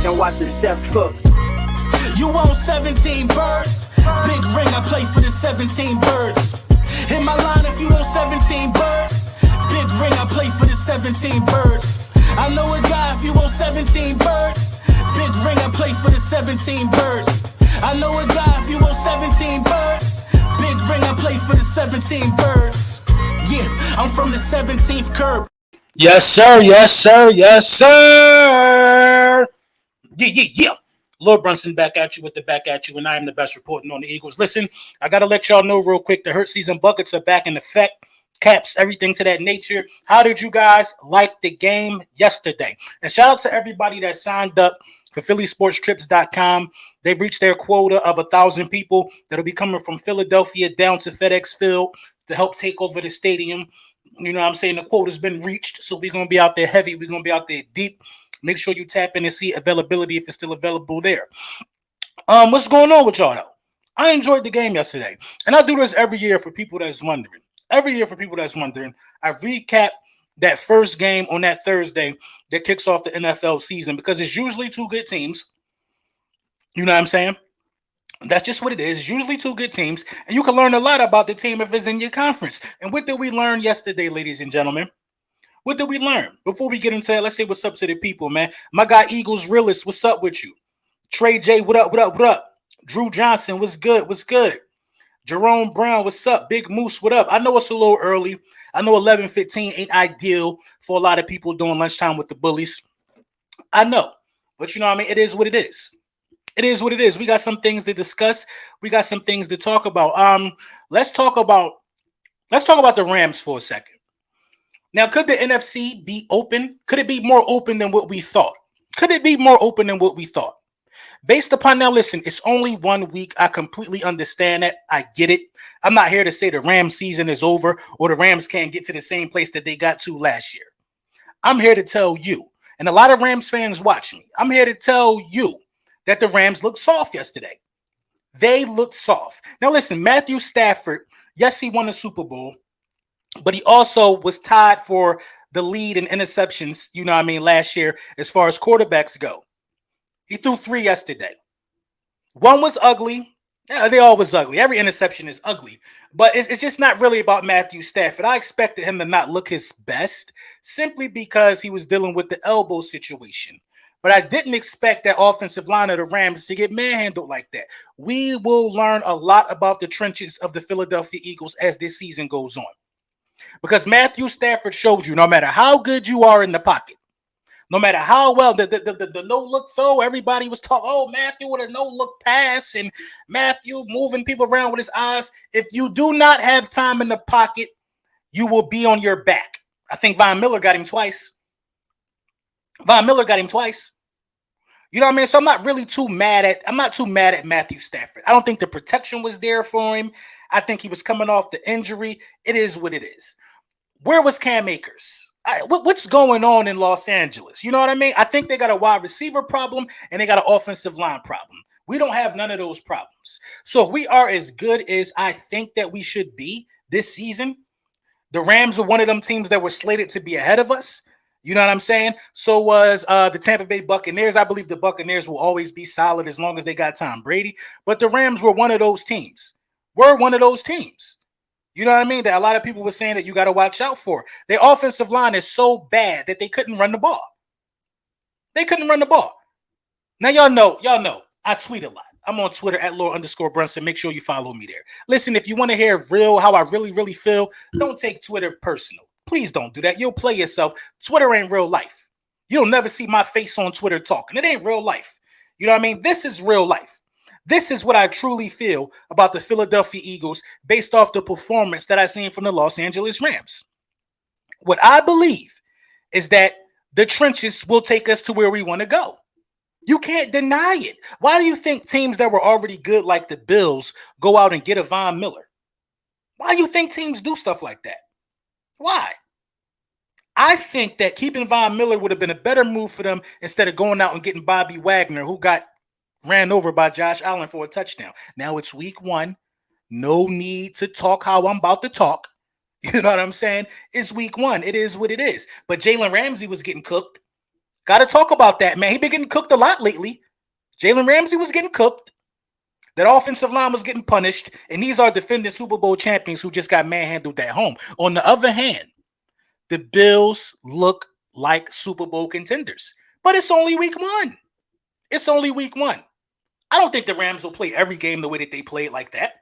and watch the chef cook. You want 17 birds? Big ring, I play for the 17 birds. Hit my line if you want 17 birds. Big ring, I play for the 17 birds. I know a guy if you want 17 birds. Big ring, I play for the 17 birds. I know a guy if you want 17 birds. Big ring, I play for the 17 birds. Yeah, I'm from the 17th curb. Yes, sir. Yes, sir. Yes, sir. Yeah. Lord Brunson back at you with the back at you, and I am the best reporting on the Eagles. Listen, I got to let y'all know real quick, the hurt season buckets are back in effect. Caps, everything to that nature. How did you guys like the game yesterday? And shout out to everybody that signed up for PhillySportsTrips.com. They've reached their quota of 1,000 people that'll be coming from Philadelphia down to FedEx Field to help take over the stadium. You know what I'm saying? The quota's been reached, so we're going to be out there heavy. We're going to be out there deep. Make sure you tap in and see availability if it's still available there. What's going on with y'all, though? I enjoyed the game yesterday, and I do this every year for people that's wondering. I recap that first game on that Thursday that kicks off the NFL season because it's usually two good teams. You know what I'm saying? That's just what it is. It's usually two good teams, and you can learn a lot about the team if it's in your conference. And what did we learn yesterday, ladies and gentlemen? What did we learn? Before we get into that, let's say what's up to the people, man. My guy Eagles Realist, what's up with you? Trey J, what up? Drew Johnson, what's good? Jerome Brown, what's up? Big Moose, what up? I know it's a little early. I know 11:15 ain't ideal for a lot of people doing lunchtime with the bullies. I know, but you know what I mean? It is what it is. We got some things to discuss. We got some things to talk about. Let's talk about the Rams for a second. Now, could the NFC be open? Could it be more open than what we thought? Based upon now, listen, it's only 1 week. I completely understand that. I get it. I'm not here to say the Rams season is over or the Rams can't get to the same place that they got to last year. I'm here to tell you, and a lot of Rams fans watch me. I'm here to tell you that the Rams looked soft yesterday. They looked soft. Now, listen, Matthew Stafford, yes, he won the Super Bowl, but he also was tied for the lead in interceptions, you know what I mean, last year as far as quarterbacks go. He threw 3 yesterday. One was ugly. Yeah, they all was ugly. Every interception is ugly. But it's just not really about Matthew Stafford. I expected him to not look his best simply because he was dealing with the elbow situation. But I didn't expect that offensive line of the Rams to get manhandled like that. We will learn a lot about the trenches of the Philadelphia Eagles as this season goes on. Because Matthew Stafford showed you no matter how good you are in the pocket, no matter how well the no-look throw, everybody was talking, oh, Matthew with a no-look pass and Matthew moving people around with his eyes. If you do not have time in the pocket, you will be on your back. I think Von Miller got him twice. You know what I mean? So I'm not too mad at Matthew Stafford. I don't think the protection was there for him. I think he was coming off the injury. It is what it is. Where was Cam Akers? What's going on in Los Angeles? You know what I mean? I think they got a wide receiver problem and they got an offensive line problem. We don't have none of those problems. So if we are as good as I think that we should be this season, the Rams are one of them teams that were slated to be ahead of us. You know what I'm saying? So was the Tampa Bay Buccaneers. I believe the Buccaneers will always be solid as long as they got Tom Brady. But the Rams were one of those teams. You know what I mean? That a lot of people were saying that you got to watch out for. Their offensive line is so bad that they couldn't run the ball. Now, y'all know, I tweet a lot. I'm on Twitter at Lord_Brunson. Make sure you follow me there. Listen, if you want to hear how I really feel, don't take Twitter personal. Please don't do that. You'll play yourself. Twitter ain't real life. You'll never see my face on Twitter talking. It ain't real life. You know what I mean? This is real life. This is what I truly feel about the Philadelphia Eagles based off the performance that I've seen from the Los Angeles Rams. What I believe is that the trenches will take us to where we want to go. You can't deny it. Why do you think teams that were already good like the Bills go out and get a Von Miller? Why do you think teams do stuff like that? Why? I think that keeping Von Miller would have been a better move for them instead of going out and getting Bobby Wagner, who got ran over by Josh Allen for a touchdown. Now it's week 1. No need to talk how I'm about to talk. You know what I'm saying? It's week 1. It is what it is. But Jalen Ramsey was getting cooked. Got to talk about that, man. He been getting cooked a lot lately. Jalen Ramsey was getting cooked. That offensive line was getting punished. And these are defending Super Bowl champions who just got manhandled at home. On the other hand, the Bills look like Super Bowl contenders. But it's only week one. It's only week one. I don't think the Rams will play every game the way that they play it like that.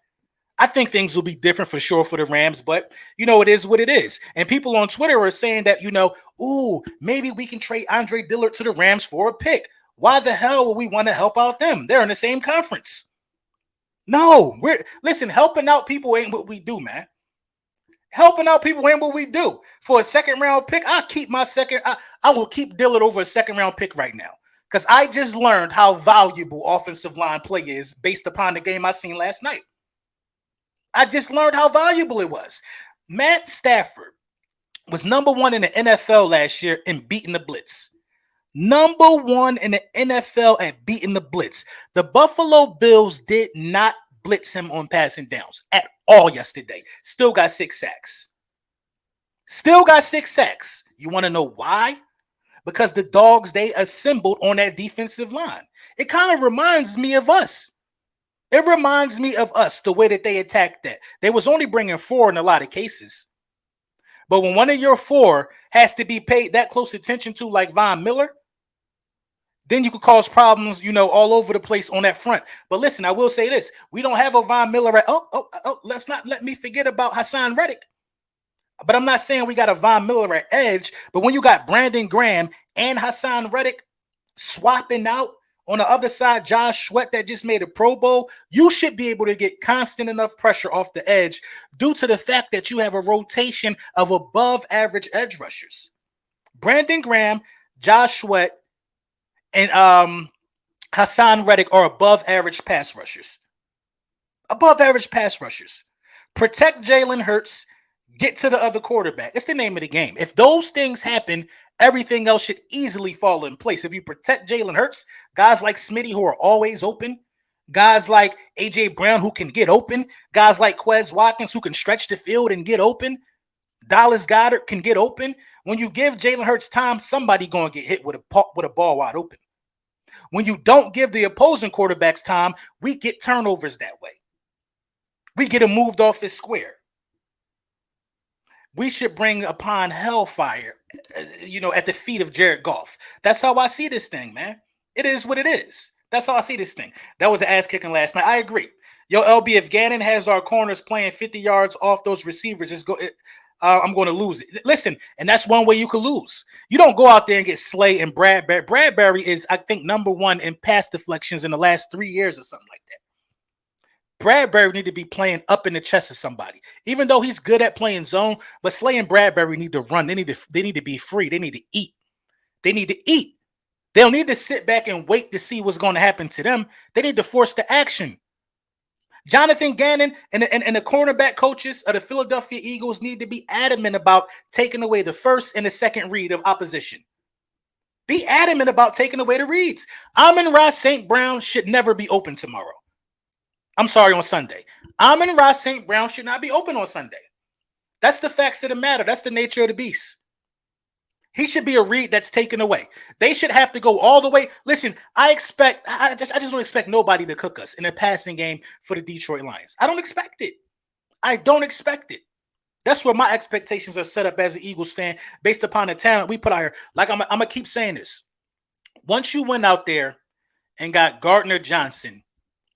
I think things will be different for sure for the Rams, but it is what it is. And people on Twitter are saying that, ooh, maybe we can trade Andre Dillard to the Rams for a pick. Why the hell would we want to help out them? They're in the same conference. No, listen, helping out people ain't what we do, man. Helping out people ain't what we do. For a second round pick, I'll keep my second. I will keep Dillard over a second round pick right now. Because I just learned how valuable offensive line play is based upon the game I seen last night. I just learned how valuable it was. Matt Stafford was number one in the NFL last year in beating the blitz. Number one in the NFL at beating the blitz. The Buffalo Bills did not blitz him on passing downs at all yesterday. Still got 6 sacks. Still got 6 sacks. You want to know why? Because the dogs they assembled on that defensive line. It kind of reminds me of us. It reminds me of us, the way that they attacked that. They was only bringing 4 in a lot of cases. But when one of your 4 has to be paid that close attention to, like Von Miller, then you could cause problems, all over the place on that front. But listen, I will say this. We don't have a Von Miller at, let's not let me forget about Hassan Reddick. But I'm not saying we got a Von Miller at edge. But when you got Brandon Graham and Hassan Reddick swapping out, on the other side, Josh Sweat that just made a Pro Bowl, you should be able to get constant enough pressure off the edge due to the fact that you have a rotation of above average edge rushers. Brandon Graham, Josh Sweat, and Hassan Reddick are above average pass rushers. Above average pass rushers. Protect Jalen Hurts. Get to the other quarterback. It's the name of the game. If those things happen, everything else should easily fall in place. If you protect Jalen Hurts, guys like Smitty who are always open, guys like A.J. Brown who can get open, guys like Quez Watkins who can stretch the field and get open, Dallas Goedert can get open. When you give Jalen Hurts time, somebody going to get hit with a ball wide open. When you don't give the opposing quarterbacks time, we get turnovers that way. We get him moved off his square. We should bring upon hellfire, at the feet of Jared Goff. That's how I see this thing, man. It is what it is. That's how I see this thing. That was an ass kicking last night. I agree. Yo, LB, if Gannon has our corners playing 50 yards off those receivers, I'm going to lose it. Listen, and that's one way you could lose. You don't go out there and get Slay and Bradbury. Bradbury is, I think, number 1 in pass deflections in the last 3 years or something like that. Bradbury need to be playing up in the chest of somebody, even though he's good at playing zone. But Slay and Bradbury need to run. They need to be free. They need to eat. They need to eat. They don't need to sit back and wait to see what's going to happen to them. They need to force the action. Jonathan Gannon and the cornerback coaches of the Philadelphia Eagles need to be adamant about taking away the first and the second read of opposition. Be adamant about taking away the reads. Amon-Ra St. Brown should never be open tomorrow. I'm sorry, on Sunday. Amon-Ra St. Brown should not be open on Sunday. That's the facts of the matter. That's the nature of the beast. He should be a read that's taken away. They should have to go all the way. Listen, I just don't expect nobody to cook us in a passing game for the Detroit Lions. I don't expect it. I don't expect it. That's where my expectations are set up as an Eagles fan based upon the talent we put out here. Like I'm going to keep saying this. Once you went out there and got Gardner Johnson,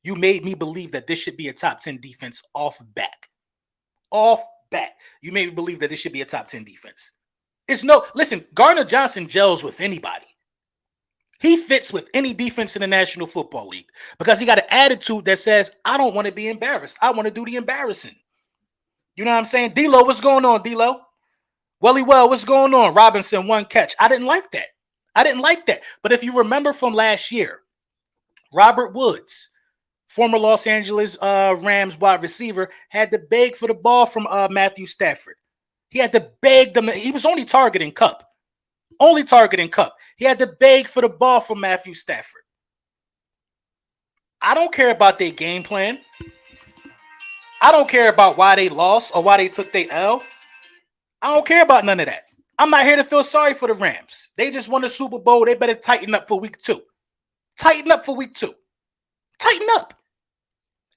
you made me believe that this should be a top 10 defense off bat. Off bat. You made me believe that this should be a top 10 defense. Listen, Gardner Johnson gels with anybody. He fits with any defense in the National Football League because he got an attitude that says, I don't want to be embarrassed. I want to do the embarrassing. You know what I'm saying? D-Lo, what's going on, D-Lo? Well, what's going on? Robinson, 1 catch. I didn't like that. But if you remember from last year, Robert Woods, former Los Angeles Rams wide receiver, had to beg for the ball from Matthew Stafford. He had to beg them. He was only targeting Kupp. He had to beg for the ball from Matthew Stafford. I don't care about their game plan. I don't care about why they lost or why they took their L. I don't care about none of that. I'm not here to feel sorry for the Rams. They just won the Super Bowl. They better tighten up for week 2. Tighten up for week 2. Tighten up.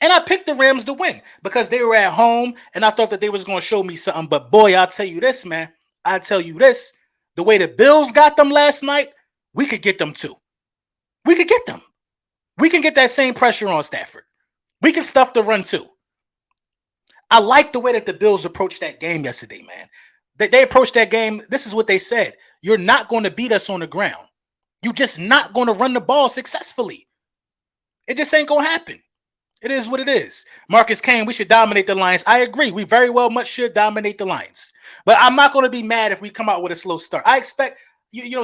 And I picked the Rams to win because they were at home, and I thought that they was going to show me something. But boy, I'll tell you this, man. I tell you this. The way the Bills got them last night, we could get them too. We could get them. We can get that same pressure on Stafford. We can stuff the run too. I like the way that the Bills approached that game yesterday, man. They approached that game. This is what they said. You're not going to beat us on the ground. You're just not going to run the ball successfully. It just ain't going to happen. It is what it is. Marcus Kane, we should dominate the Lions. I agree. We very well much should dominate the Lions. But I'm not going to be mad if we come out with a slow start. I expect,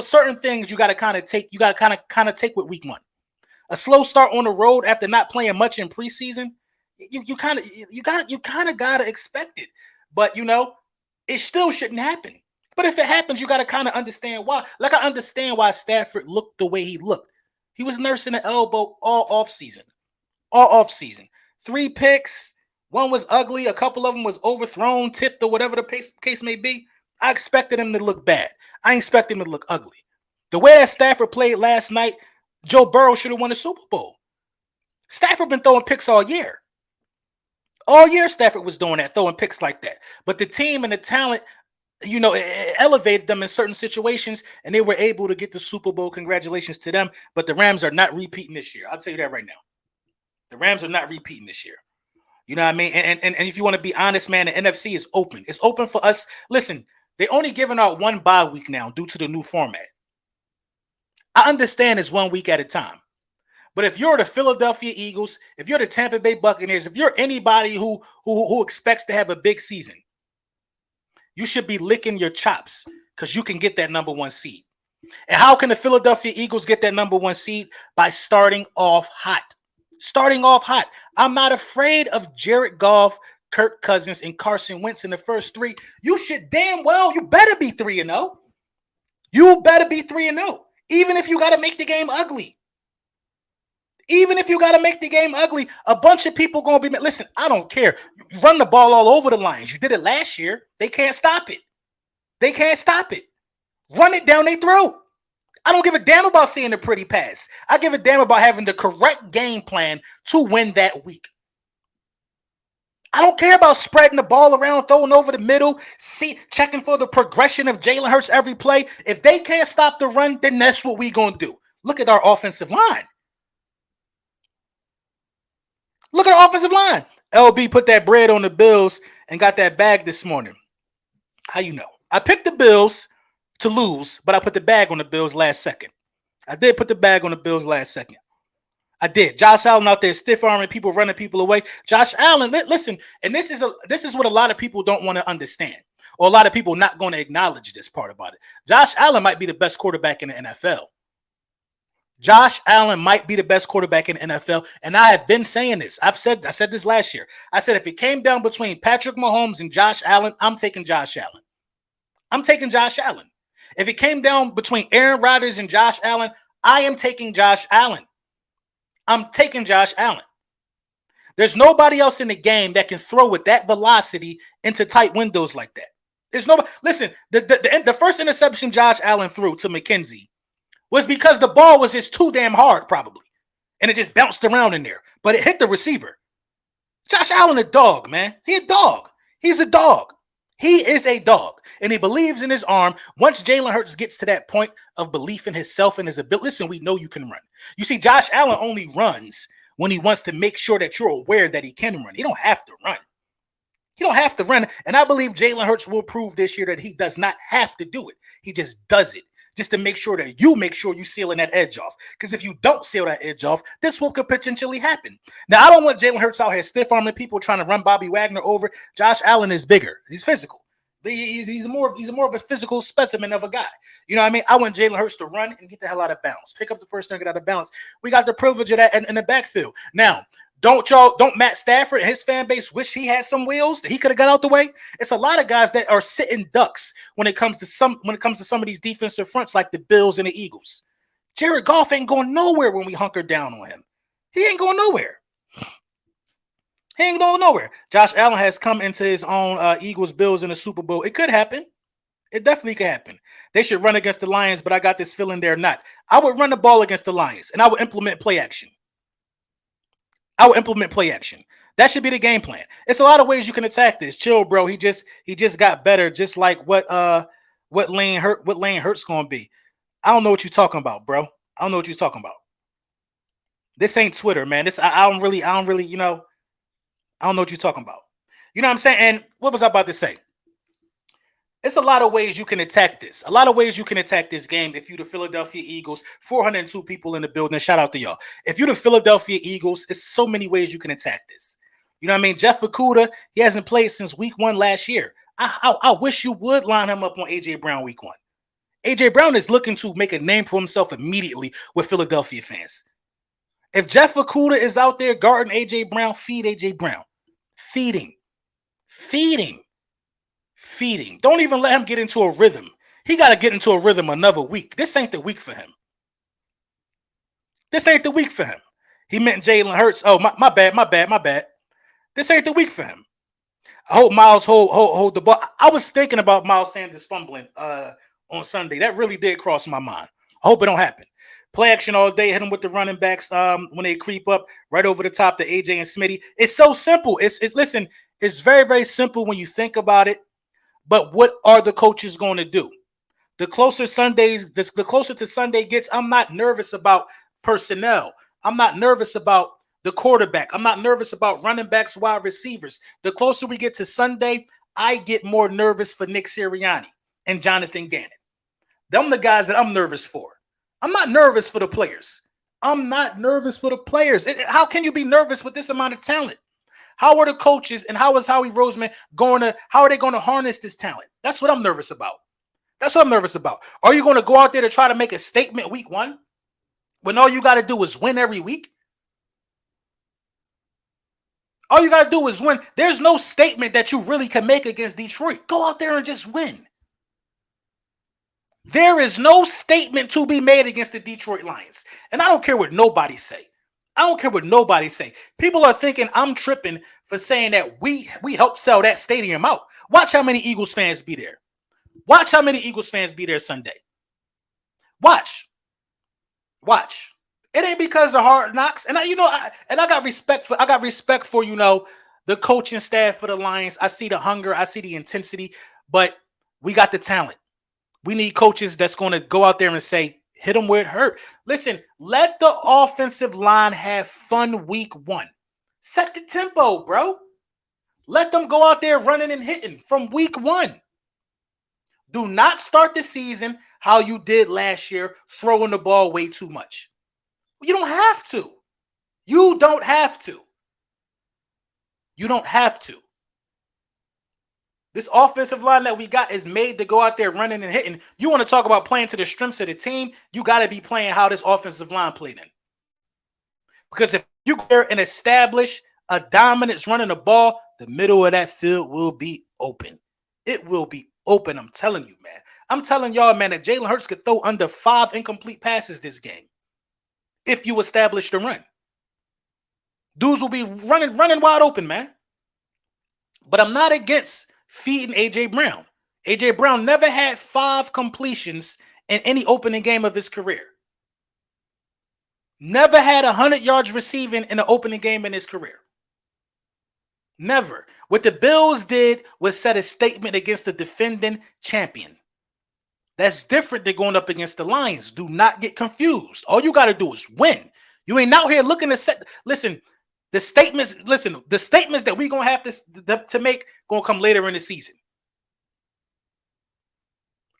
certain things you got to kind of take. You got to kind of take with week 1. A slow start on the road after not playing much in preseason, you kind of got to expect it. But, it still shouldn't happen. But if it happens, you got to kind of understand why. Like, I understand why Stafford looked the way he looked. He was nursing an elbow all offseason. 3 picks. One was ugly. A couple of them was overthrown, tipped, or whatever the case may be. I expected him to look bad. I expected him to look ugly. The way that Stafford played last night, Joe Burrow should have won the Super Bowl. Stafford been throwing picks all year. All year Stafford was doing that, throwing picks like that. But the team and the talent, it elevated them in certain situations, and they were able to get the Super Bowl. Congratulations to them. But the Rams are not repeating this year. I'll tell you that right now. The Rams are not repeating this year. You know what I mean? And if you want to be honest, man, the NFC is open. It's open for us. Listen, they only giving out 1 bye week now due to the new format. I understand it's 1 week at a time. But if you're the Philadelphia Eagles, if you're the Tampa Bay Buccaneers, if you're anybody who expects to have a big season, you should be licking your chops because you can get that number 1 seed. And how can the Philadelphia Eagles get that number 1 seed? By starting off hot. Starting off hot. I'm not afraid of Jared Goff, Kirk Cousins, and Carson Wentz in the first 3. You better be 3-0. You better be 3-0. Even if you got to make the game ugly. Even if you got to make the game ugly, a bunch of people going to be, listen, I don't care. Run the ball all over the Lions. You did it last year. They can't stop it. They can't stop it. Run it down their throat. I don't give a damn about seeing a pretty pass. I give a damn about having the correct game plan to win that week. I don't care about spreading the ball around, throwing over the middle, checking for the progression of Jalen Hurts every play. If they can't stop the run, then that's what we're going to do. Look at our offensive line. Look at our offensive line. LB put that bread on the Bills and got that bag this morning. How you know? I picked the Bills to lose, but I put the bag on the Bills last second. I did put the bag on the Bills last second. I did. Josh Allen out there stiff-arming people, running people away. Josh Allen, listen, and this is what a lot of people don't want to understand, or a lot of people not going to acknowledge this part about it. Josh Allen might be the best quarterback in the NFL. Josh Allen might be the best quarterback in the NFL, and I have been saying this. I said this last year. I said if it came down between Patrick Mahomes and Josh Allen, I'm taking Josh Allen. I'm taking Josh Allen. If it came down between Aaron Rodgers and Josh Allen, I am taking Josh Allen. I'm taking Josh Allen. There's nobody else in the game that can throw with that velocity into tight windows like that. There's nobody. Listen, the first interception Josh Allen threw to McKenzie was because the ball was just too damn hard, probably. And it just bounced around in there. But it hit the receiver. Josh Allen a dog, man. He a dog. He's a dog. He is a dog. And he believes in his arm. Once Jalen Hurts gets to that point of belief in himself and his ability, listen, we know you can run. You see, Josh Allen only runs when he wants to make sure that you're aware that he can run. He don't have to run. He don't have to run. And I believe Jalen Hurts will prove this year that he does not have to do it. He just does it. Just to make sure you sealing that edge off. Because if you don't seal that edge off, this will could potentially happen. Now, I don't want Jalen Hurts out here stiff-arming people trying to run Bobby Wagner over. Josh Allen is bigger. He's physical. He's more of a physical specimen of a guy. You know what I mean? I want Jalen Hurts to run and get the hell out of bounds. Pick up the first down, get out of bounds. We got the privilege of that in the backfield. Now, don't Matt Stafford and his fan base wish he had some wheels that he could have got out the way? It's a lot of guys that are sitting ducks when it comes to some of these defensive fronts like the Bills and the Eagles. Jared Goff ain't going nowhere when we hunker down on him. He ain't going nowhere. He ain't going nowhere. Josh Allen has come into his own Eagles, Bills in the Super Bowl. It could happen. It definitely could happen. They should run against the Lions, but I got this feeling they're not. I would run the ball against the Lions, and I would implement play action. That should be the game plan. It's a lot of ways you can attack this. Chill, bro. He just got better, just like what Lane Hurts gonna be. I don't know what you're talking about, bro. I don't know what you're talking about. This ain't Twitter, man. I don't really, I don't know what you're talking about. You know what I'm saying? And what was I about to say? It's a lot of ways you can attack this. A lot of ways you can attack this game. If you the Philadelphia Eagles, 402 people in the building. Shout out to y'all. If you the Philadelphia Eagles, it's so many ways you can attack this. You know what I mean? Jeff Okudah, he hasn't played since week 1 last year. I wish you would line him up on AJ Brown week 1. AJ Brown is looking to make a name for himself immediately with Philadelphia fans. If Jeff Okudah is out there guarding AJ Brown, feed AJ Brown. Feeding. Don't even let him get into a rhythm. He got to get into a rhythm another week. This ain't the week for him. He meant Jalen Hurts. Oh, my bad. This ain't the week for him. I hope Miles hold the ball. I was thinking about Miles Sanders fumbling on Sunday. That really did cross my mind. I hope it don't happen. Play action all day. Hit him with the running backs when they creep up right over the top to AJ and Smitty. It's so simple. Listen, it's very, very simple when you think about it. But what are the coaches going to do? The closer to Sunday gets, I'm not nervous about personnel. I'm not nervous about the quarterback. I'm not nervous about running backs, wide receivers. The closer we get to Sunday, I get more nervous for Nick Sirianni and Jonathan Gannon. Them the guys that I'm nervous for. I'm not nervous for the players. How can you be nervous with this amount of talent? How are the coaches and how is Howie Roseman how are they going to harness this talent? That's what I'm nervous about. Are you going to go out there to try to make a statement week 1 when all you got to do is win every week? All you got to do is win. There's no statement that you really can make against Detroit. Go out there and just win. There is no statement to be made against the Detroit Lions. And I don't care what nobody say. People are thinking I'm tripping for saying that we helped sell that stadium out. Watch how many Eagles fans be there. Sunday. Watch. It ain't because of Hard Knocks. And I got respect for the coaching staff for the Lions. I see the hunger, I see the intensity, but we got the talent. We need coaches that's going to go out there and say, hit them where it hurt. Listen, let the offensive line have fun week 1. Set the tempo, bro. Let them go out there running and hitting from week 1. Do not start the season how you did last year, throwing the ball way too much. You don't have to. You don't have to. This offensive line that we got is made to go out there running and hitting. You want to talk about playing to the strengths of the team, you got to be playing how this offensive line played in. Because if you go there and establish a dominance running the ball, the middle of that field will be open. It will be open, I'm telling you, man. I'm telling y'all, man, that Jalen Hurts could throw under 5 incomplete passes this game if you establish the run. Dudes will be running wide open, man. But I'm not against feeding AJ Brown. AJ Brown never had 5 completions in any opening game of his career. Never had 100 yards receiving in an opening game in his career. Never. What the Bills did was set a statement against the defending champion. That's different than going up against the Lions. Do not get confused. All you got to do is win. You ain't out here looking to set. Listen, the statements that we're going to have to make going to come later in the season.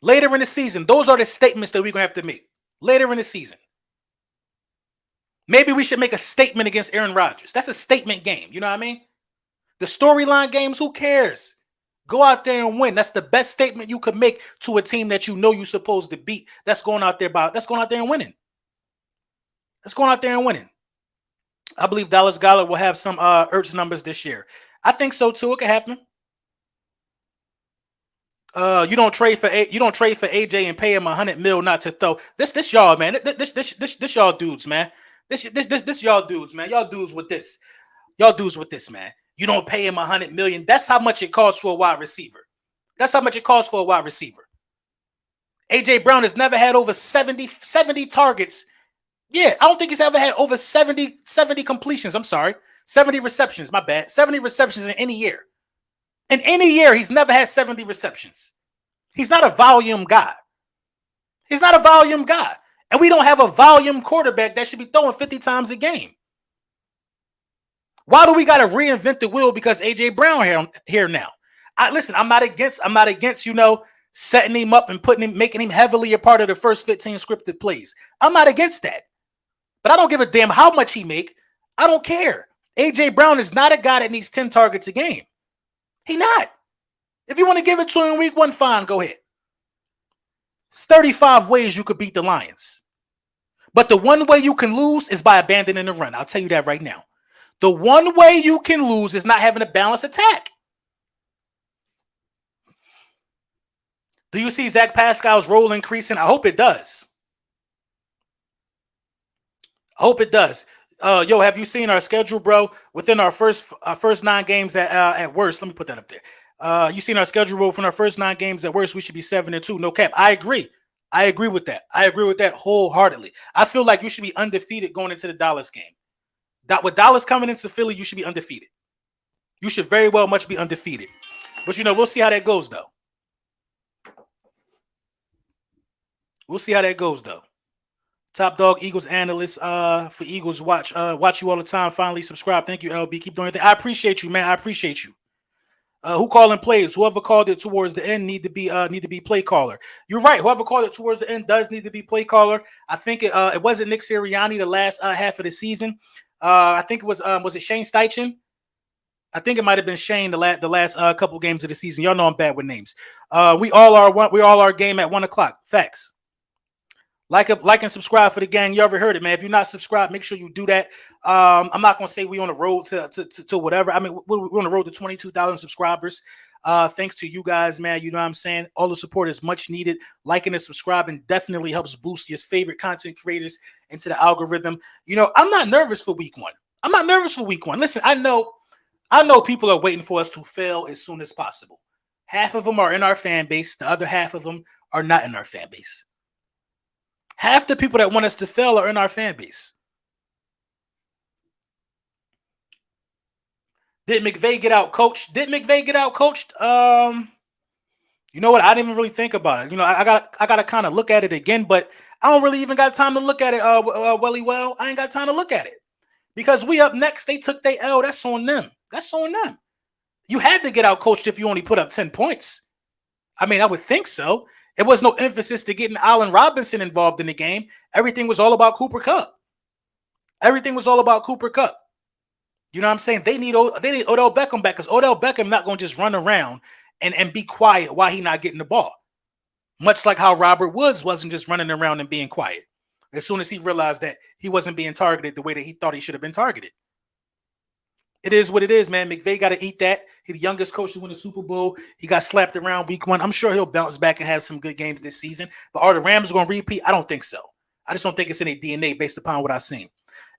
Later in the season, those are the statements that we're going to have to make. Later in the season. Maybe we should make a statement against Aaron Rodgers. That's a statement game. You know what I mean? The storyline games, who cares? Go out there and win. That's the best statement you could make to a team that you know you're supposed to beat. That's going out there and winning. I believe Dallas Goedert will have some Ertz numbers this year. I think so too. It could happen. You don't trade for AJ and pay him $100 million not to throw. This y'all, man. This y'all dudes, man. This y'all dudes, man. Y'all dudes with this. Man. You don't pay him $100 million. That's how much it costs for a wide receiver. A.J. Brown has never had over 70 targets. Yeah, I don't think he's ever had over 70 completions. I'm sorry. 70 receptions, my bad. 70 receptions in any year. In any year, he's never had 70 receptions. He's not a volume guy. He's not a volume guy. And we don't have a volume quarterback that should be throwing 50 times a game. Why do we got to reinvent the wheel because A.J. Brown here now? Listen, I'm not against, setting him up and making him heavily a part of the first 15 scripted plays. I'm not against that. But I don't give a damn how much he make. I don't care. A.J. Brown is not a guy that needs 10 targets a game. He not. If you want to give it to him in week 1, fine, go ahead. It's 35 ways you could beat the Lions. But the one way you can lose is by abandoning the run. I'll tell you that right now. The one way you can lose is not having a balanced attack. Do you see Zach Pascal's role increasing? I hope it does. I hope it does. Yo, have you seen our schedule, bro? Within our first 9 games at worst, let me put that up there. You seen our schedule, bro? From our first 9 games at worst, we should be 7-2. No cap. I agree. I agree with that. I agree with that wholeheartedly. I feel like you should be undefeated going into the Dallas game. With Dallas coming into Philly, you should be undefeated. You should very well much be undefeated. But we'll see how that goes, though. We'll see how that goes, though. Top Dog Eagles analyst for Eagles watch you all the time. Finally subscribe. Thank you, LB. Keep doing it. I appreciate you, man. I appreciate you. Who calling plays? Whoever called it towards the end need to be play caller. You're right. Whoever called it towards the end does need to be play caller. I think it wasn't Nick Sirianni the last half of the season. I think it was it Shane Steichen? I think it might have been Shane the last couple games of the season. Y'all know I'm bad with names. We all are game at 1:00. Facts. Like and subscribe for the gang. You ever heard it, man? If you're not subscribed, make sure you do that. I'm not gonna say we on the road to whatever. I mean, we're on the road to 22,000 subscribers. Thanks to you guys, man. You know what I'm saying? All the support is much needed. Liking and subscribing definitely helps boost your favorite content creators into the algorithm. I'm not nervous for week 1. I'm not nervous for week 1. Listen, I know people are waiting for us to fail as soon as possible. Half of them are in our fan base. The other half of them are not in our fan base. Half the people that want us to fail are in our fan base. Did McVay get out coached? You know what? I didn't even really think about it. I got to kind of look at it again, but I don't really even got time to look at it. Well, I ain't got time to look at it because we up next. They took their L. That's on them. You had to get out coached if you only put up 10 points. I mean, I would think so. It was no emphasis to getting Allen Robinson involved in the game. Everything was all about Cooper Kupp. You know what I'm saying? They need Odell Beckham back because Odell Beckham not going to just run around and be quiet while he not getting the ball. Much like how Robert Woods wasn't just running around and being quiet. As soon as he realized that he wasn't being targeted the way that he thought he should have been targeted. It is what it is, man. McVay got to eat that. He's the youngest coach to win the Super Bowl. He got slapped around week 1. I'm sure he'll bounce back and have some good games this season. But are the Rams going to repeat? I don't think so. I just don't think it's in their DNA based upon what I've seen.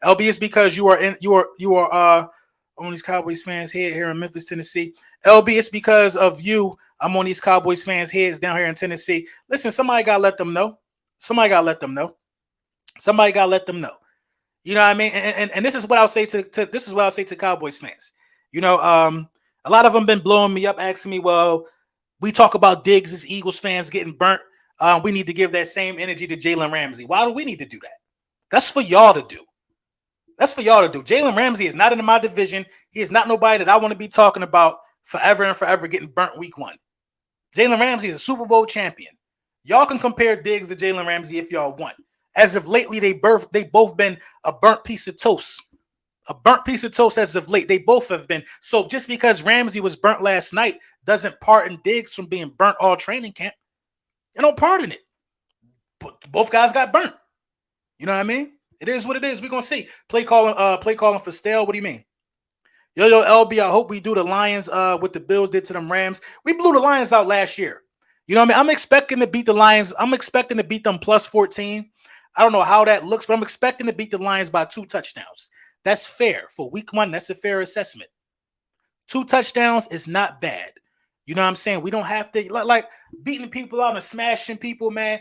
LB is because you are on these Cowboys fans' head here in Memphis, Tennessee. LB, it's because of you. I'm on these Cowboys fans' heads down here in Tennessee. Listen, somebody got to let them know. You know what I mean? And this is what I'll say to Cowboys fans. A lot of them been blowing me up, asking me, well, we talk about Diggs as Eagles fans getting burnt. We need to give that same energy to Jalen Ramsey. Why do we need to do that? That's for y'all to do. Jalen Ramsey is not in my division. He is not nobody that I want to be talking about forever and forever getting burnt week 1. Jalen Ramsey is a Super Bowl champion. Y'all can compare Diggs to Jalen Ramsey if y'all want. As of lately, they both been a burnt piece of toast. As of late. They both have been. So just because Ramsey was burnt last night doesn't pardon Diggs from being burnt all training camp. They don't pardon it. Both guys got burnt. You know what I mean? It is what it is. We're gonna see. Play calling for Stale. What do you mean? Yo, LB, I hope we do the Lions what the Bills did to them Rams. We blew the Lions out last year. You know what I mean? I'm expecting to beat the Lions. I'm expecting to beat them plus 14. I don't know how that looks, but I'm expecting to beat the Lions by 2 touchdowns. That's fair. For week 1, that's a fair assessment. 2 touchdowns is not bad. You know what I'm saying? We don't have to like beating people out and smashing people, man.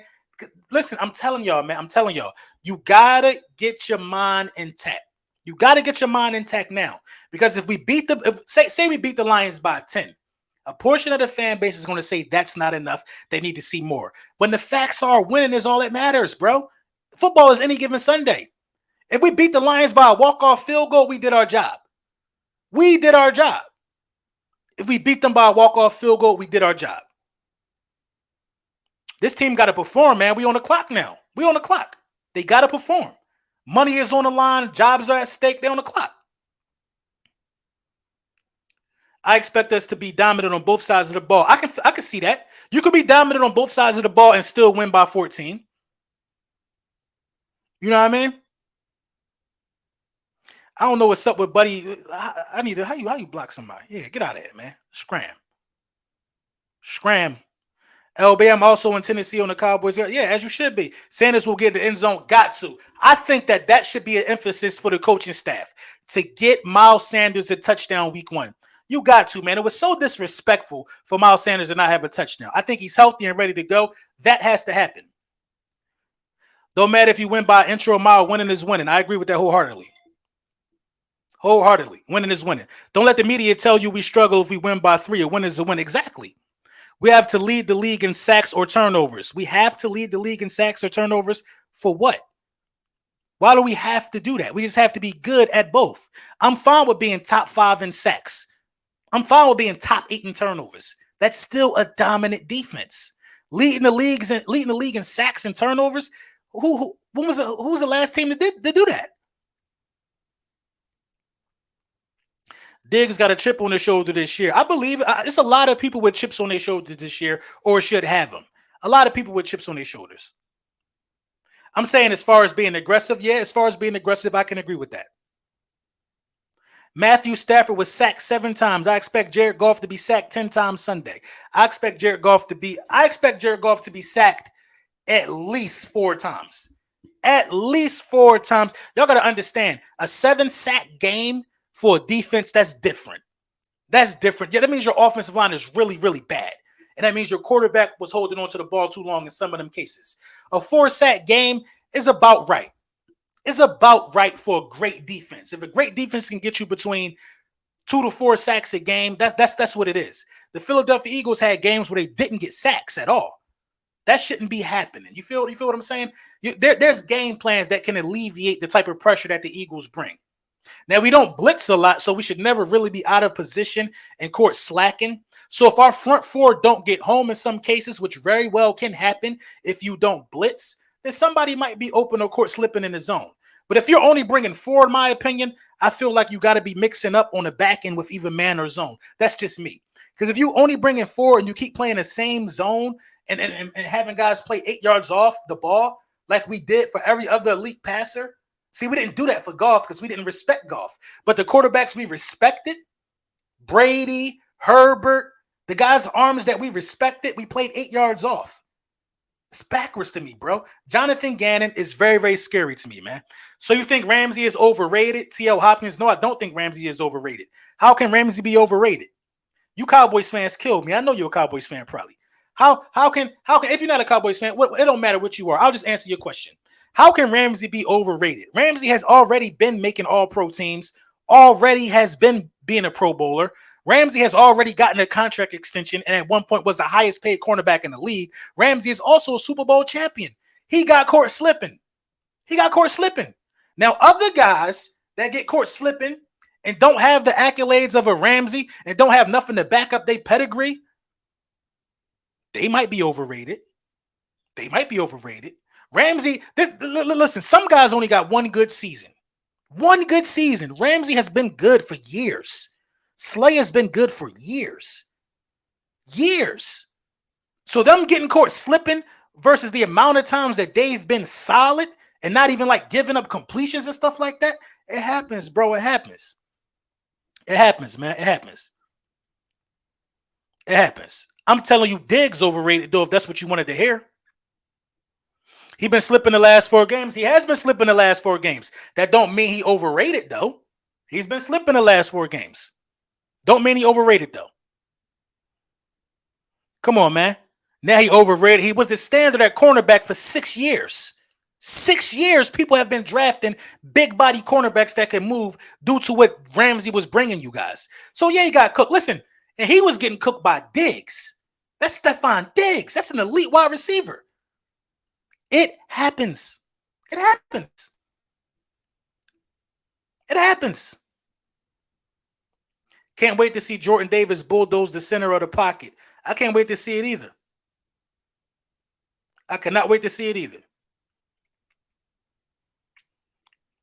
Listen, I'm telling y'all, man. I'm telling y'all, you gotta get your mind intact. You gotta get your mind intact now, because if we beat say we beat the Lions by 10, a portion of the fan base is going to say that's not enough. They need to see more. When the facts are, winning is all that matters, bro. Football is any given Sunday. If we beat the Lions by a walk-off field goal, we did our job. We did our job. If we beat them by a walk-off field goal, we did our job. This team got to perform, man. We on the clock now. We on the clock. They got to perform. Money is on the line. Jobs are at stake. They're on the clock. I expect us to be dominant on both sides of the ball. I can see that. You could be dominant on both sides of the ball and still win by 14. You know what I mean? I don't know what's up with Buddy. I need to. How you block somebody? Yeah, get out of here, man. Scram. LB, I'm also in Tennessee on the Cowboys. Yeah, as you should be. Sanders will get the end zone. Got to. I think that should be an emphasis for the coaching staff to get Miles Sanders a touchdown week 1. You got to, man. It was so disrespectful for Miles Sanders to not have a touchdown. I think he's healthy and ready to go. That has to happen. Don't matter if you win by an inch or a mile, winning is winning. I agree with that wholeheartedly. Winning is winning. Don't let the media tell you we struggle if we win by 3. A win is a win. Exactly. We have to lead the league in sacks or turnovers. We have to lead the league in sacks or turnovers for what? Why do we have to do that? We just have to be good at both. I'm fine with being top 5 in sacks. I'm fine with being top 8 in turnovers. That's still a dominant defense. Leading the league in sacks and turnovers. Who was the last team that did do that? Diggs got a chip on his shoulder this year. I believe it's a lot of people with chips on their shoulders this year, or should have them. A lot of people with chips on their shoulders. I'm saying as far as being aggressive, I can agree with that. Matthew Stafford was sacked 7 times. I expect Jared Goff to be sacked 10 times Sunday. I expect Jared Goff to be sacked at least 4 times. At least 4 times. Y'all got to understand, a 7-sack game for a defense, that's different. That's different. Yeah, that means your offensive line is really, really bad. And that means your quarterback was holding on to the ball too long in some of them cases. A 4-sack game is about right. It's about right for a great defense. If a great defense can get you between 2 to 4 sacks a game, that's what it is. The Philadelphia Eagles had games where they didn't get sacks at all. That shouldn't be happening. You feel what I'm saying? There's game plans that can alleviate the type of pressure that the Eagles bring. Now, we don't blitz a lot, so we should never really be out of position and court slacking. So if our front 4 don't get home in some cases, which very well can happen if you don't blitz, then somebody might be open or court slipping in the zone. But if you're only bringing 4, in my opinion, I feel like you got to be mixing up on the back end with either man or zone. That's just me. Because if you only bring in 4 and you keep playing the same zone and having guys play 8 yards off the ball like we did for every other elite passer, see, we didn't do that for Goff because we didn't respect Goff. But the quarterbacks we respected, Brady, Herbert, the guys' arms that we respected, we played 8 yards off. It's backwards to me, bro. Jonathan Gannon is very, very scary to me, man. So you think Ramsey is overrated? T.L. Hopkins? No, I don't think Ramsey is overrated. How can Ramsey be overrated? You Cowboys fans killed me. I know you're a Cowboys fan, probably. How can if you're not a Cowboys fan, it don't matter what you are. I'll just answer your question. How can Ramsey be overrated? Ramsey has already been making all-pro teams, already has been being a Pro Bowler. Ramsey has already gotten a contract extension and at one point was the highest paid cornerback in the league. Ramsey is also a Super Bowl champion. He got caught slipping. Now, other guys that get caught slipping and don't have the accolades of a Ramsey and don't have nothing to back up their pedigree, they might be overrated. Ramsey, listen, some guys only got one good season. Ramsey has been good for years. Slay has been good for years. So them getting caught slipping versus the amount of times that they've been solid and not even like giving up completions and stuff like that, it happens, bro. It happens, man. It happens. I'm telling you, Diggs overrated, though, if that's what you wanted to hear. He's been slipping the last 4 games. He has been slipping the last 4 games. That don't mean he overrated, though. He's been slipping the last 4 games. Don't mean he overrated, though. Come on, man. Now he overrated. He was the standard at cornerback for 6 years. 6 years, people have been drafting big body cornerbacks that can move due to what Ramsey was bringing you guys. So yeah, he got cooked. Listen, and he was getting cooked by Diggs. That's Stephon Diggs. That's an elite wide receiver. It happens. It happens. It happens. Can't wait to see Jordan Davis bulldoze the center of the pocket. I can't wait to see it either. I cannot wait to see it either.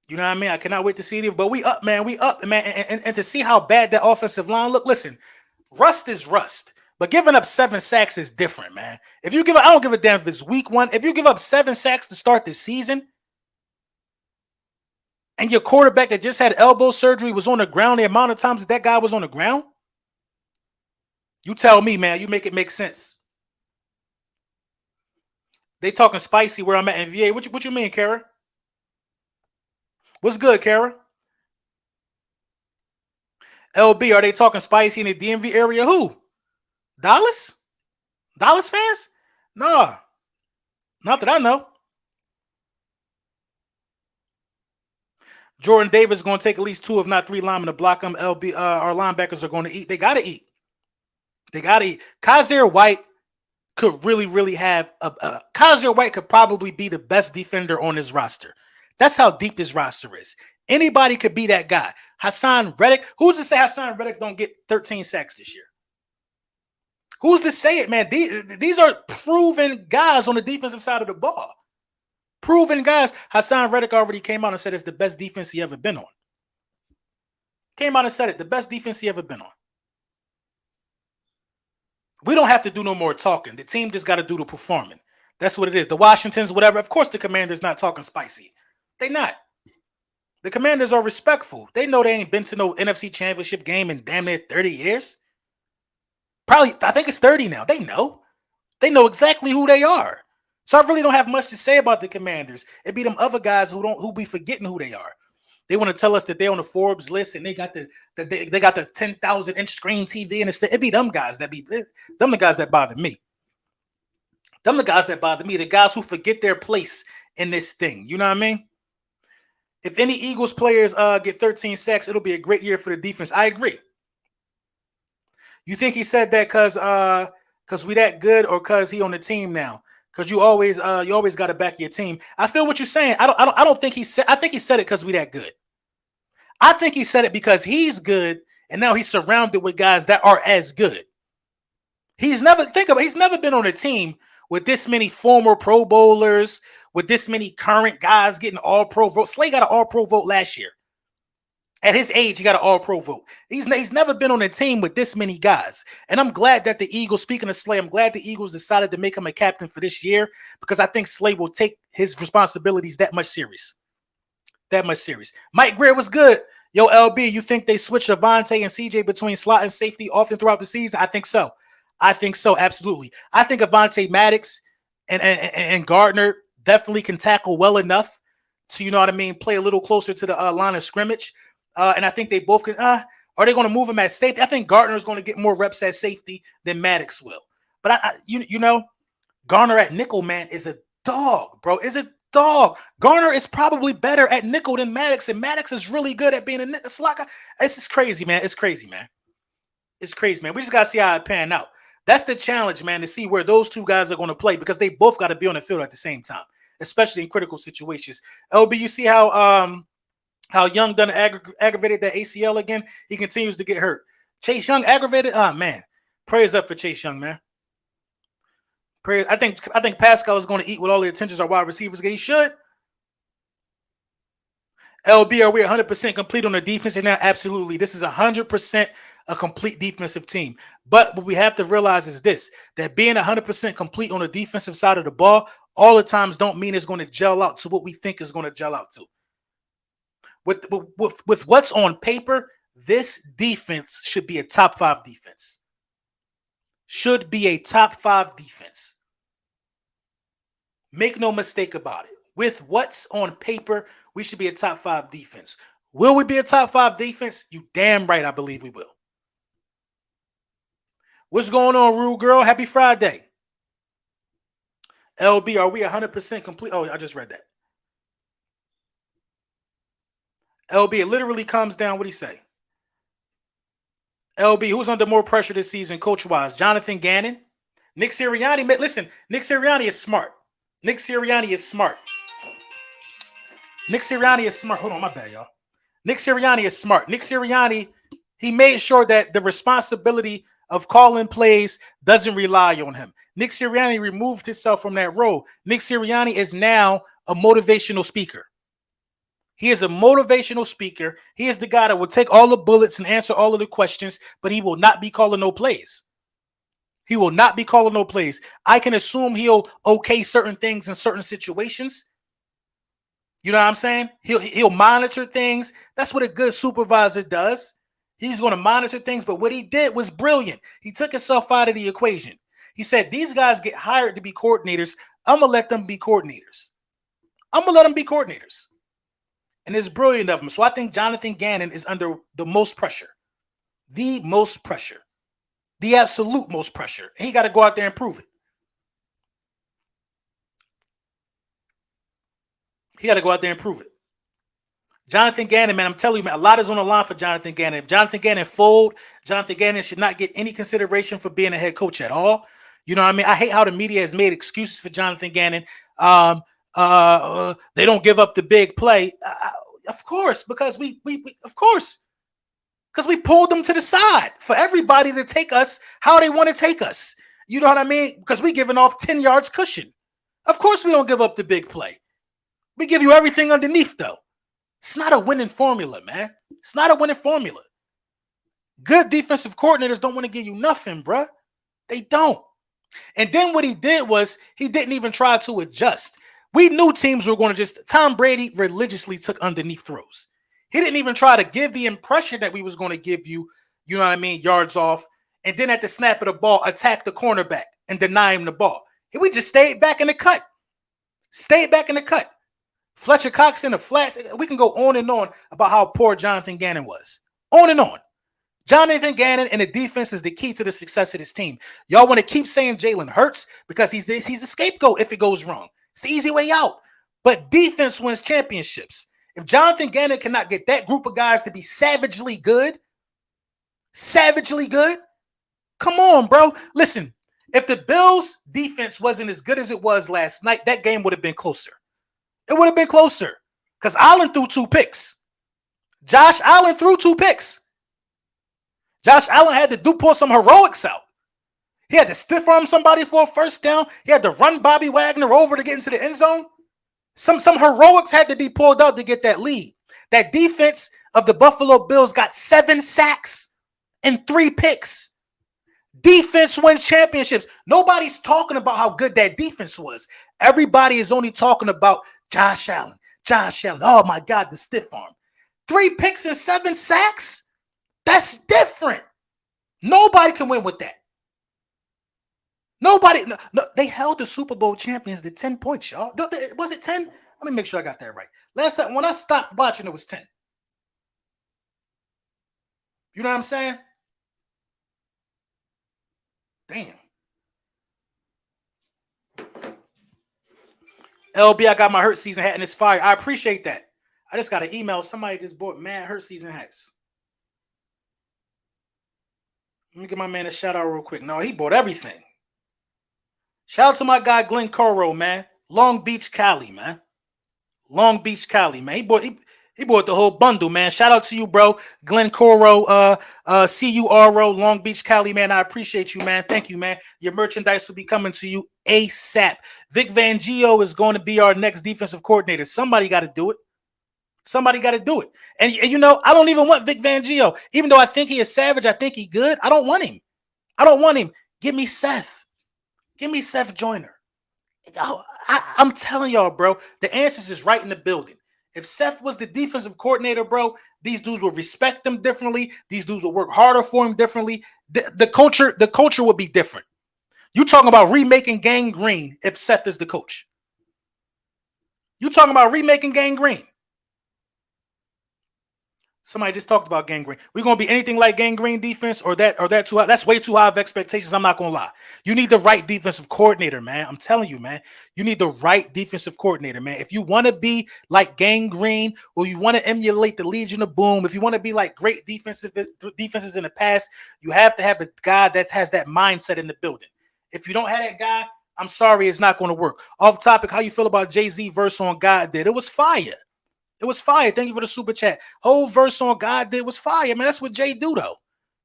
You know what I mean? I cannot wait to see it either. But we up, man. We up, man. And to see how bad that offensive line look. Listen, rust is rust. But giving up 7 sacks is different, man. If you give up, I don't give a damn if it's week 1. If you give up 7 sacks to start the season, and your quarterback that just had elbow surgery was on the ground the amount of times that guy was on the ground, you tell me, man. You make it make sense. They talking spicy where I'm at in VA. What you mean, Kara? What's good, Kara? LB, are they talking spicy in the DMV area? Who? Dallas? Dallas fans? Nah. Not that I know. Jordan Davis is going to take at least 2, if not 3 linemen to block him. LB, our linebackers are going to eat. They got to eat. They got to eat. Kaiser White could really have Kaiser White could probably be the best defender on his roster. That's how deep this roster is. Anybody could be that guy. Hassan Reddick. Who's to say Hassan Reddick don't get 13 sacks this year? Who's to say it, man? These are proven guys on the defensive side of the ball. Proven guys. Hassan Reddick already came out and said it's the best defense he ever been on. Came out and said it. The best defense he ever been on. We don't have to do no more talking. The team just got to do the performing. That's what it is. The Washingtons, whatever. Of course, the Commanders not talking spicy. They not. The Commanders are respectful. They know they ain't been to no NFC Championship game in damn near 30 years. Probably, I think it's 30 now. They know. They know exactly who they are. So I really don't have much to say about the Commanders. It be them other guys who be forgetting who they are. They want to tell us that they're on the Forbes list and they got the 10,000 inch screen TV and it be them guys the guys that bother me. Them the guys that bother me. The guys who forget their place in this thing. You know what I mean? If any Eagles players get 13 sacks, it'll be a great year for the defense. I agree. You think he said that because we that good or because he on the team now? Because you always got to back your team. I feel what you're saying. I don't think he said. I think he said it because we that good. I think he said it because he's good, and now he's surrounded with guys that are as good. He's never been on a team with this many former Pro Bowlers, with this many current guys getting All-Pro vote. Slay got an All-Pro vote last year. At his age, he got an All-Pro vote. He's never been on a team with this many guys. And I'm glad that the Eagles, speaking of Slay, I'm glad the Eagles decided to make him a captain for this year because I think Slay will take his responsibilities that much serious. That much serious. Mike Greer was good. Yo, LB, you think they switch Avonte and CJ between slot and safety often throughout the season? I think so. Absolutely. I think Avonte Maddox and Gardner definitely can tackle well enough to, you know what I mean, play a little closer to the line of scrimmage. And I think they both can. Are they going to move him at safety? I think Gardner is going to get more reps at safety than Maddox will. But you know, Garner at nickel, man, is a dog, bro. Is a dog. Garner is probably better at nickel than Maddox, and Maddox is really good at being a slot guy. It's just crazy, man. It's crazy, man. It's crazy, man. We just gotta see how it pan out. That's the challenge, man, to see where those two guys are going to play because they both got to be on the field at the same time, especially in critical situations. LB, you see how Young done aggravated that ACL again? He continues to get hurt. Chase Young aggravated? Oh, man. Prayers up for Chase Young, man. Prayers. I think Pascal is going to eat with all the attentions our wide receivers get. He should. LB, are we 100% complete on the defense? And now, absolutely. This is 100% a complete defensive team. But what we have to realize is this, that being 100% complete on the defensive side of the ball all the times don't mean it's going to gel out to what we think is going to gel out to. With what's on paper, this defense should be a top 5 defense. Should be a top 5 defense. Make no mistake about it. With what's on paper, we should be a top 5 defense. Will we be a top 5 defense? You damn right I believe we will. What's going on, Rue Girl? Happy Friday. LB, are we 100% complete? Oh, I just read that. LB, it literally comes down. What do you say? LB, who's under more pressure this season, coach-wise? Jonathan Gannon? Nick Sirianni? Listen, Nick Sirianni is smart. Nick Sirianni is smart. Nick Sirianni is smart. Hold on, my bad, y'all. Nick Sirianni is smart. Nick Sirianni, he made sure that the responsibility of calling plays doesn't rely on him. Nick Sirianni removed himself from that role. Nick Sirianni is now a motivational speaker. He is a motivational speaker. He is the guy that will take all the bullets and answer all of the questions, but he will not be calling no plays. He will not be calling no plays. I can assume he'll okay certain things in certain situations. You know what I'm saying? He'll monitor things. That's what a good supervisor does. He's going to monitor things, but what he did was brilliant. He took himself out of the equation. He said, these guys get hired to be coordinators. I'm going to let them be coordinators. I'm going to let them be coordinators. And it's brilliant of him. So I think Jonathan Gannon is under the most pressure. The most pressure. The absolute most pressure. And he got to go out there and prove it. He got to go out there and prove it. Jonathan Gannon, man, I'm telling you, man, a lot is on the line for Jonathan Gannon. If Jonathan Gannon fold, Jonathan Gannon should not get any consideration for being a head coach at all. You know what I mean? I hate how the media has made excuses for Jonathan Gannon. They don't give up the big play. Of course, because we pulled them to the side for everybody to take us how they want to take us. You know what I mean? Because we giving off 10 yards cushion. Of course, we don't give up the big play. We give you everything underneath, though. It's not a winning formula, man. It's not a winning formula. Good defensive coordinators don't want to give you nothing, bruh. They don't. And then what he did was he didn't even try to adjust. We knew teams were going to just – Tom Brady religiously took underneath throws. He didn't even try to give the impression that we was going to give you, you know what I mean, yards off, and then at the snap of the ball, attack the cornerback and deny him the ball. We just stayed back in the cut. Stayed back in the cut. Fletcher Cox in the flats. We can go on and on about how poor Jonathan Gannon was. On and on. Jonathan Gannon and the defense is the key to the success of this team. Y'all want to keep saying Jalen Hurts because he's the scapegoat if it goes wrong. It's the easy way out. But defense wins championships. If Jonathan Gannon cannot get that group of guys to be savagely good, come on, bro. Listen, if the Bills' defense wasn't as good as it was last night, that game would have been closer. It would have been closer because Allen threw 2 picks. Josh Allen threw 2 picks. Josh Allen had to pull some heroics out. He had to stiff arm somebody for a first down. He had to run Bobby Wagner over to get into the end zone. Some heroics had to be pulled out to get that lead. That defense of the Buffalo Bills got 7 sacks and 3 picks. Defense wins championships. Nobody's talking about how good that defense was. Everybody is only talking about Josh Allen. Oh, my God, the stiff arm. 3 picks and 7 sacks? That's different. Nobody can win with that. Nobody. No, they held the Super Bowl champions to 10 points, y'all. Was it 10? Let me make sure I got that right. Last time, when I stopped watching, it was 10. You know what I'm saying? Damn. LB, I got my Hurt season hat and it's fire. I appreciate that. I just got an email. Somebody just bought mad Hurt season hats. Let me give my man a shout out real quick. No, he bought everything. Shout out to my guy Glenn Coro, man. Long Beach, Cali, man. Long Beach, Cali, man. He bought the whole bundle, man. Shout out to you, bro. Glenn Coro, CURO, Long Beach, Cali, man. I appreciate you, man. Thank you, man. Your merchandise will be coming to you ASAP. Vic Fangio is going to be our next defensive coordinator. Somebody got to do it. Somebody got to do it. And you know, I don't even want Vic Fangio. Even though I think he is savage, I think he good. I don't want him. Give me Seth. Give me Seth Joyner. I'm telling y'all, bro, the answers is right in the building. If Seth was the defensive coordinator, bro, these dudes would respect him differently. These dudes would work harder for him differently. The culture would be different. You talking about remaking Gang Green if Seth is the coach. You talking about remaking Gang Green. Somebody just talked about Gang Green. We're gonna be anything like Gang Green defense or that too high. That's way too high of expectations. I'm not gonna lie. You need the right defensive coordinator, man. I'm telling you, man. You need the right defensive coordinator, man. If you want to be like Gang Green or you want to emulate the Legion of Boom, if you want to be like great defenses in the past, you have to have a guy that has that mindset in the building. If you don't have that guy, I'm sorry, it's not going to work. Off topic, how you feel about Jay-Z verse on God Did? It was fire. It was fire. Thank you for the super chat. Whole verse on God Did was fire, man. That's what Jay do, though.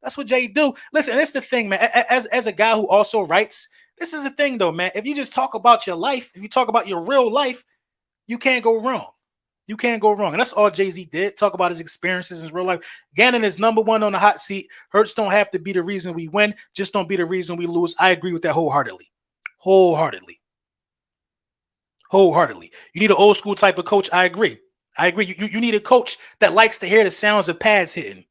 That's what Jay do. Listen, that's the thing, man. As a guy who also writes, this is the thing, though, man. If you just talk about your life, if you talk about your real life, you can't go wrong. You can't go wrong. And that's all Jay-Z did. Talk about his experiences in his real life. Gannon is number one on the hot seat. Hurts don't have to be the reason we win. Just don't be the reason we lose. I agree with that wholeheartedly. Wholeheartedly. You need an old school type of coach. I agree. You need a coach that likes to hear the sounds of pads hitting.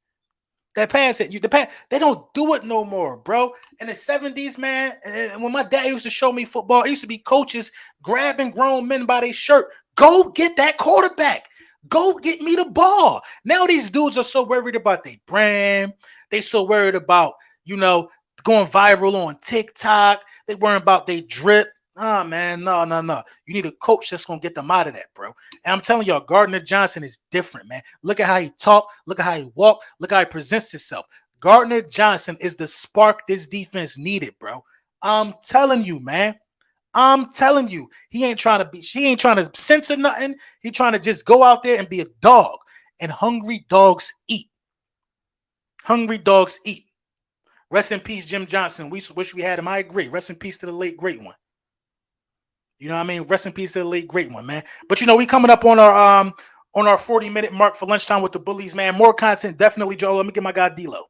That pads hit you. They don't do it no more, bro. In the 70s, man, and when my dad used to show me football, it used to be coaches grabbing grown men by their shirt. Go get that quarterback. Go get me the ball. Now these dudes are so worried about their brand. They so worried about, going viral on TikTok. They worrying about their drip. Oh, man, no. You need a coach that's going to get them out of that, bro. And I'm telling y'all, Gardner Johnson is different, man. Look at how he talk. Look at how he walk. Look how he presents himself. Gardner Johnson is the spark this defense needed, bro. I'm telling you, man. I'm telling you. He ain't trying to censor nothing. He trying to just go out there and be a dog. And hungry dogs eat. Hungry dogs eat. Rest in peace, Jim Johnson. We wish we had him. I agree. Rest in peace to the late great one. You know what I mean? Rest in peace to the late great one, man. But we coming up on our 40-minute mark for lunchtime with the bullies, man. More content, definitely, Joe. Let me get my guy D-Lo.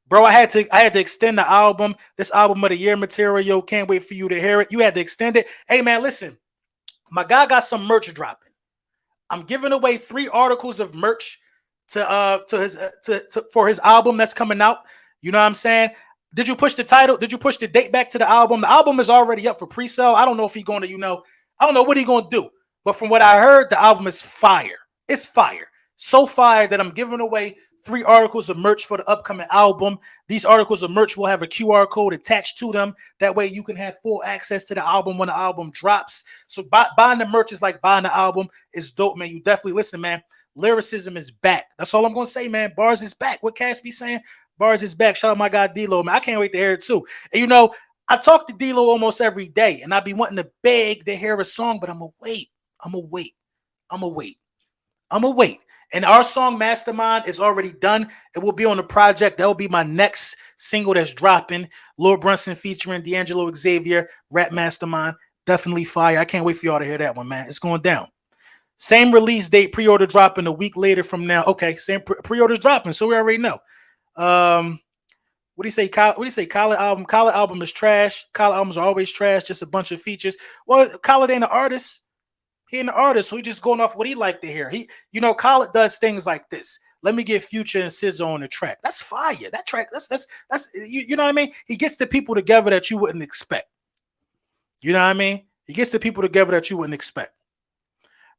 Bro, I had to extend the album. This album of the year material. Can't wait for you to hear it. You had to extend it. Hey, man, listen. My guy got some merch dropping. I'm giving away 3 articles of merch for his album that's coming out. You know what I'm saying? Did you push the title? Did you push the date back to the album? The album is already up for pre-sale. I don't know if he's going to, I don't know what he's going to do. But from what I heard, the album is fire. It's fire. So fire that I'm giving away 3 articles of merch for the upcoming album. These articles of merch will have a QR code attached to them. That way you can have full access to the album when the album drops. So buying the merch is like buying the album. It's dope, man. You definitely listen, man. Lyricism is back. That's all I'm going to say, man. Bars is back. What Cass be saying? Bars is back. Shout out my guy D-Lo, man. I can't wait to hear it too. And I talk to D-Lo almost every day, and I be wanting to beg to hear a song, but I'm gonna wait. And our song Mastermind is already done. It will be on the project. That will be my next single that's dropping. Lil Brunson featuring D'Angelo Xavier, Rap Mastermind. Definitely fire. I can't wait for y'all to hear that one, man. It's going down. Same release date, pre-order dropping a week later from now. Okay, same pre-orders dropping, so we already know. What do you say? Khaled album is trash. Khaled albums are always trash. Just a bunch of features. Well, Khaled ain't an artist. He ain't an artist, so he just going off what he like to hear. Khaled does things like this. Let me get Future and SZA on the track. That's fire. That track. That's you know what I mean. He gets the people together that you wouldn't expect. You know what I mean. He gets the people together that you wouldn't expect.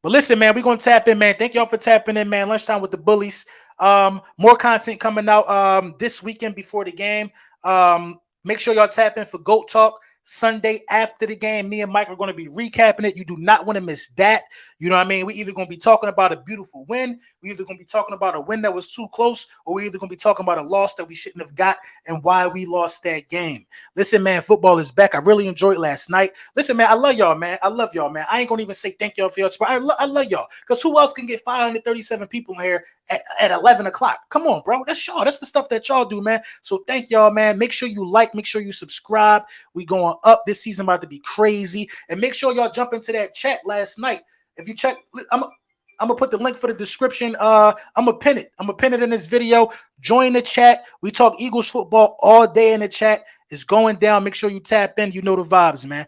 But listen, man, we're going to tap in, man. Thank y'all for tapping in, man. Lunchtime with the bullies. More content coming out this weekend before the game. Make sure y'all tap in for GOAT Talk Sunday after the game. Me and Mike are going to be recapping it. You do not want to miss that. You know what I mean? We either going to be talking about a beautiful win. We either going to be talking about a win that was too close, or we either going to be talking about a loss that we shouldn't have got and why we lost that game. Listen, man, football is back. I really enjoyed last night. Listen, man, I love y'all, man. I ain't going to even say thank y'all for your support. I love y'all, because who else can get 537 people in here at 11 o'clock? Come on, bro. That's y'all. That's the stuff that y'all do, man. So thank y'all, man. Make sure you like. Make sure you subscribe. We going up. This season about to be crazy. And make sure y'all jump into that chat last night. If you check, I'm gonna put the link for the description. I'm gonna pin it. I'm gonna pin it in this video. Join the chat. We talk Eagles football all day in the chat. It's going down. Make sure you tap in. You know the vibes, man.